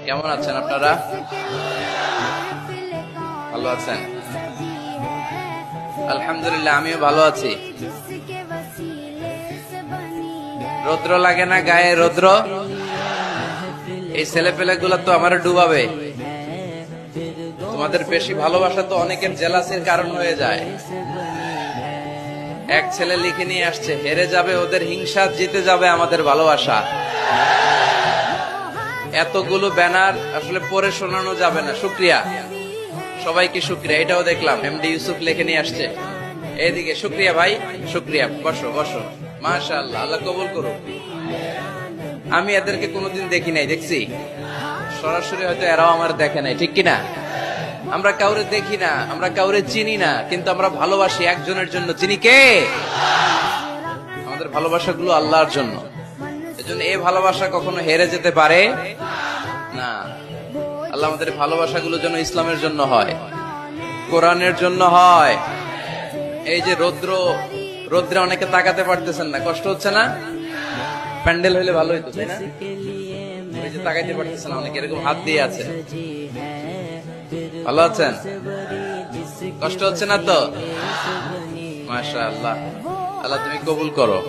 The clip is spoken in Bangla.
কেমন আছেন আপনারা? ভালো আছেন? আলহামদুলিল্লাহ, আমিও ভালো আছি। রৌদ্র লাগে না গায়ে? রৌদ্র এই ছেলে পেলে গুলা তো আমার ডুবাবে। তোমাদের বেশি ভালোবাসা তো অনেকের জেলাসির কারণ হয়ে যায়। এক ছেলে লিখে নিয়ে আসছে, হেরে যাবে ওদের হিংসা, জিতে যাবে আমাদের ভালোবাসা। এতগুলো ব্যানার আসলে পড়ে শোনানো যাবে না। শুক্রিয়া সবাইকে, শুক্রিয়া। এটাও দেখলাম এমডি ইউসুফ লিখে নিয়ে আসছে। এইদিকে শুক্রিয়া ভাই, শুক্রিয়া। বসো বসো, মাশাআল্লাহ, আল্লাহ কবুল করুক। আমি এদেরকে কোনোদিন দেখি নাই, দেখছি সরাসরি, হয়তো এরাও আমার দেখে নাই, ঠিক কিনা? আমরা কাউরে দেখি না, আমরা কাউরে চিনি না, কিন্তু আমরা ভালোবাসি একজনের জন্য। চিনি কে? আমাদের ভালোবাসাগুলো আল্লাহর জন্য। এজন্য এই ভালোবাসা কখনো হেরে যেতে পারে না। আল্লাহ আমাদের ভালোবাসাগুলো যেন ইসলামের জন্য হয়, কোরআনের জন্য হয়। এই যে রৌদ্রে অনেকে তাকাতে পারতেছেন না, কষ্ট হচ্ছে না? প্যান্ডেল হইলে ভালো হইতো, তাই না? ওই যে তাকাইতে পারতেছেন না অনেকে, এরকম হাত দিয়ে আছে। ভালো আছেন? কষ্ট হচ্ছে না তো? মাশাআল্লাহ, আল্লাহ তুমি কবুল করো।